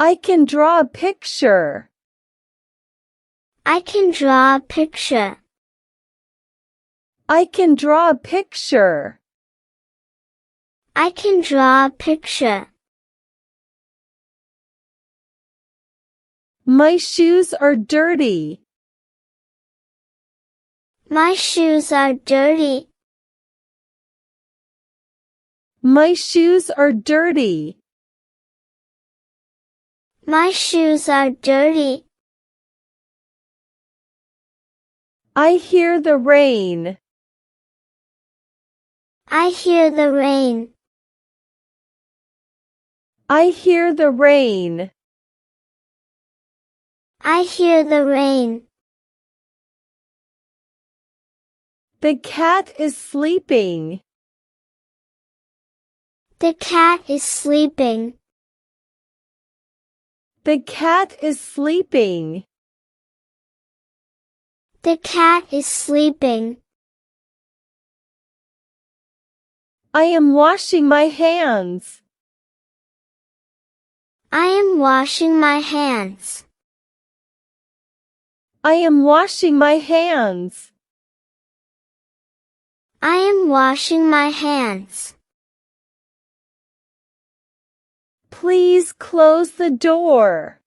I can draw a picture. I can draw a picture. I can draw a picture. I can draw a picture. My shoes are dirty. My shoes are dirty. My shoes are dirty. My shoes are dirty. I hear the rain. I hear the rain. I hear the rain. I hear the rain. The cat is sleeping. The cat is sleeping. The cat is sleeping. The cat is sleeping. I am washing my hands. I am washing my hands. I am washing my hands. I am washing my hands. Please close the door.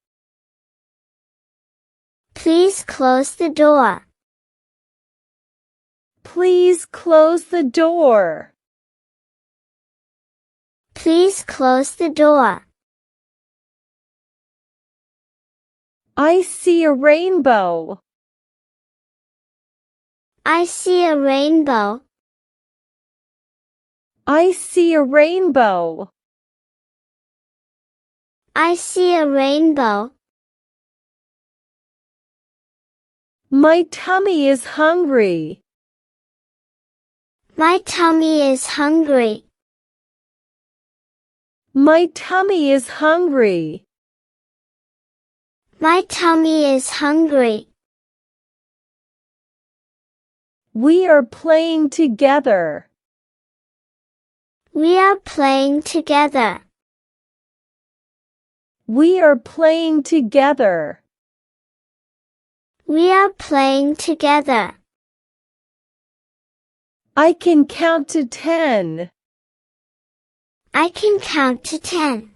Please close the door. Please close the door. Please close the door. I see a rainbow. I see a rainbow. I see a rainbow. I see a rainbow. My tummy is hungry. My tummy is hungry. My tummy is hungry. My tummy is hungry. We are playing together. We are playing together. We are playing together. We are playing together. I can count to 10. I can count to 10.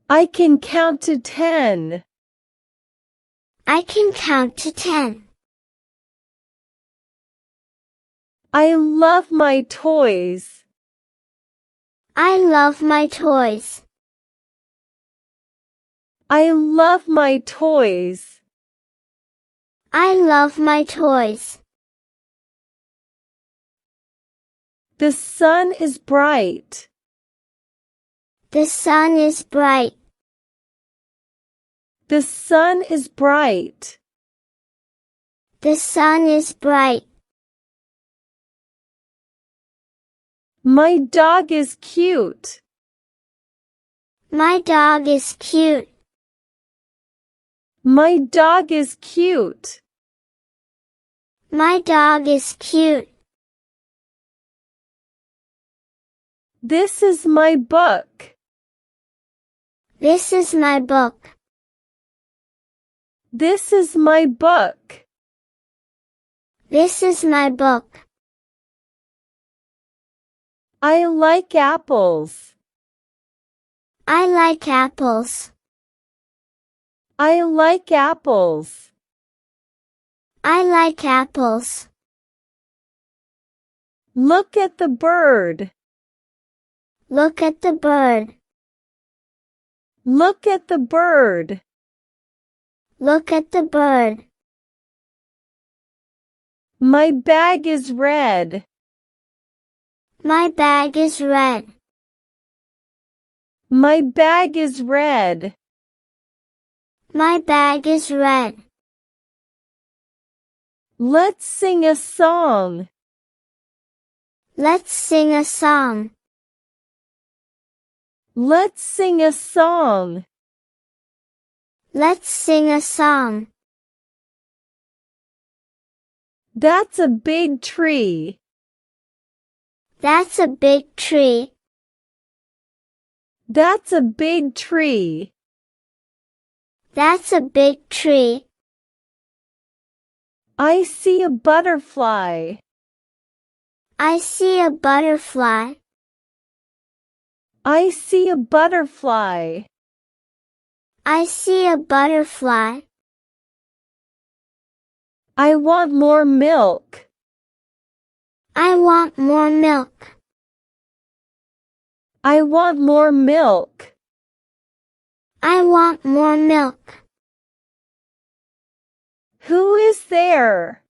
I can count to 10. I can count to 10. I love my toys. I love my toys. I love my toys. I love my toys. The sun is bright. The sun is bright. The sun is bright. The sun is bright. My dog is cute. My dog is cute. My dog is cute. My dog is cute. This is my book. This is my book. This is my book. This is my book. I like apples. I like apples. I like apples. I like apples. Look at the bird. Look at the bird. Look at the bird. Look at the bird. My bag is red. My bag is red. My bag is red. My bag is red. Let's sing a song. Let's sing a song. Let's sing a song. Let's sing a song. That's a big tree. That's a big tree. That's a big tree. That's a big tree. I see a butterfly. I see a butterfly. I see a butterfly. I see a butterfly. I want more milk. I want more milk. I want more milk. I want more milk. Who is there?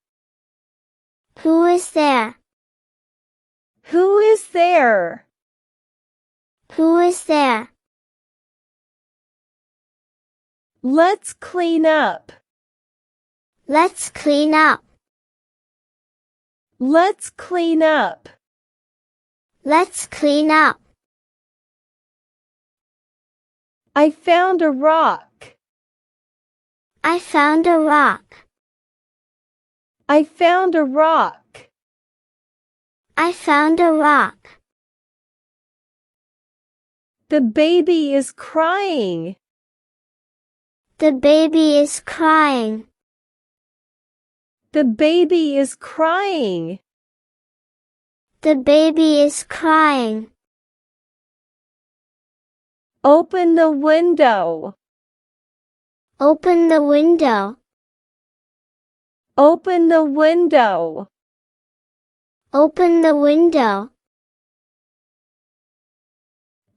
Who is there? Who is there? Who is there? Let's clean up. Let's clean up. Let's clean up. Let's clean up. I found a rock. I found a rock. I found a rock. I found a rock. The baby is crying. The baby is crying. The baby is crying. The baby is crying. Open the window. Open the window. Open the window. Open the window.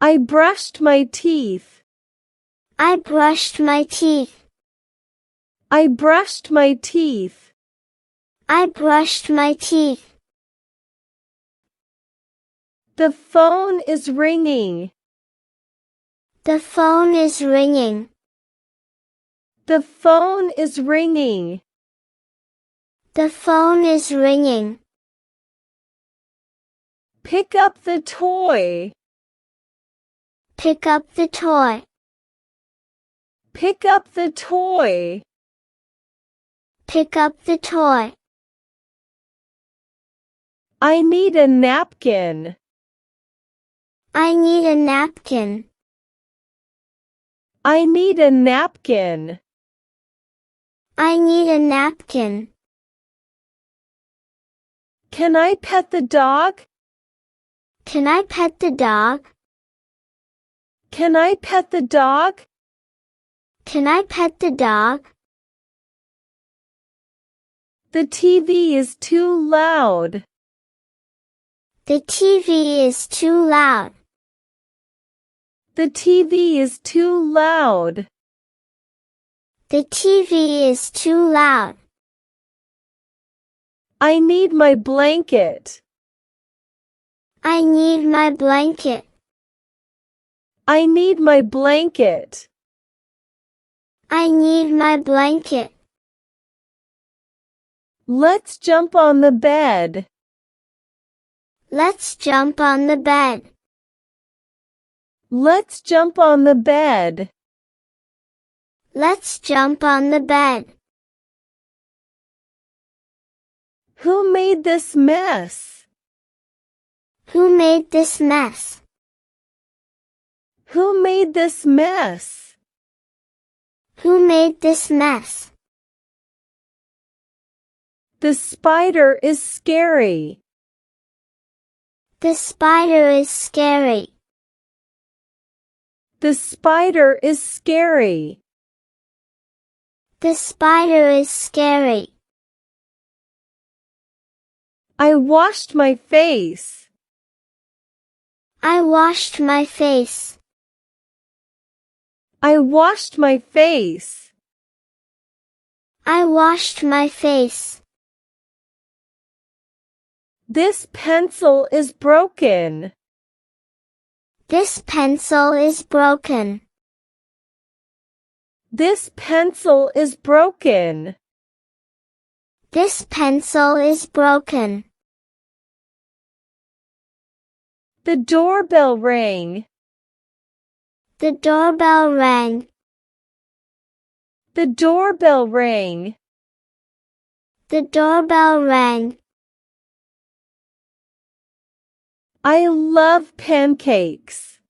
I brushed my teeth. I brushed my teeth. I brushed my teeth. I brushed my teeth. The phone is ringing. The phone is ringing. The phone is ringing. The phone is ringing. Pick up the toy. Pick up the toy. Pick up the toy. Pick up the toy. I need a napkin. I need a napkin. I need a napkin. I need a napkin. Can I pet the dog? Can I pet the dog? Can I pet the dog? Can I pet the dog? The TV is too loud. The TV is too loud. The TV is too loud. The TV is too loud. I need my blanket. I need my blanket. I need my blanket. I need my blanket. Let's jump on the bed. Let's jump on the bed. Let's jump on the bed. Let's jump on the bed. Who made this mess? Who made this mess? Who made this mess? Who made this mess? The spider is scary. The spider is scary. The spider is scary. The spider is scary. I washed my face. I washed my face. I washed my face. I washed my face. This pencil is broken. This pencil is broken. This pencil is broken. This pencil is broken. The doorbell rang. The doorbell rang. The doorbell rang. The doorbell rang. I love pancakes.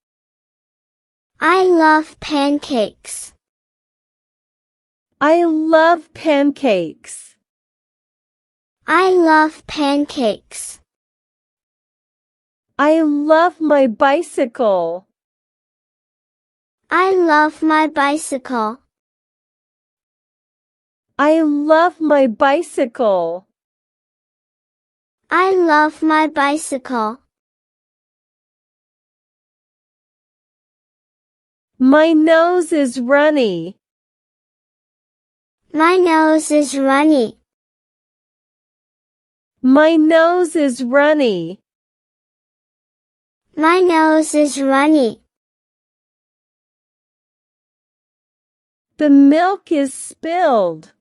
I love pancakes. I love pancakes. I love pancakes. I love my bicycle. I love my bicycle. I love my bicycle. I love my bicycle. My nose is runny. My nose is runny. My nose is runny. My nose is runny. The milk is spilled.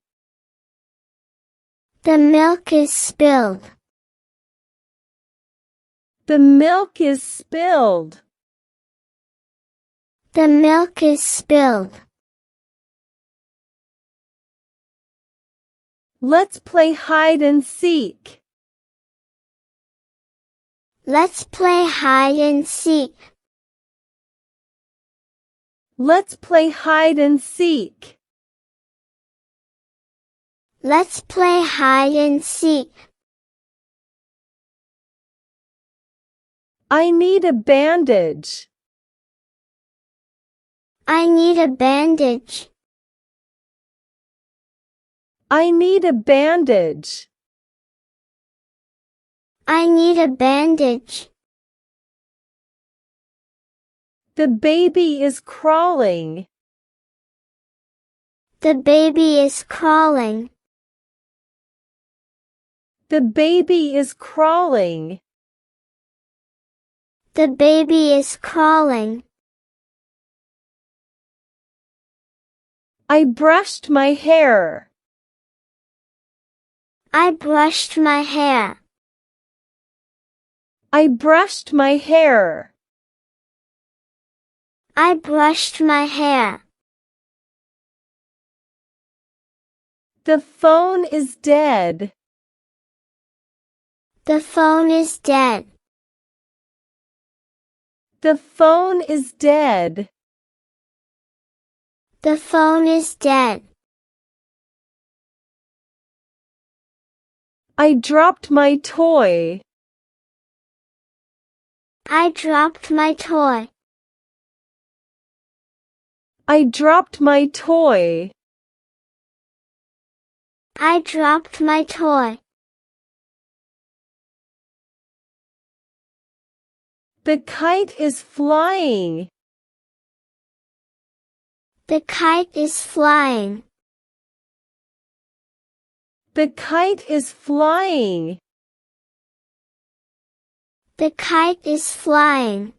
The milk is spilled. The milk is spilled. The milk is spilled. Let's play hide and seek. Let's play hide and seek. Let's play hide and seek. Let's play hide and seek. I need a bandage. I need a bandage. I need a bandage. I need a bandage. The baby is crawling. The baby is crawling. The baby is crawling. The baby is crawling. I brushed my hair. I brushed my hair. I brushed my hair. I brushed my hair. The phone is dead. The phone is dead. The phone is dead. The phone is dead. I dropped my toy. I dropped my toy. I dropped my toy. I dropped my toy. The kite is flying. The kite is flying. The kite is flying. The kite is flying.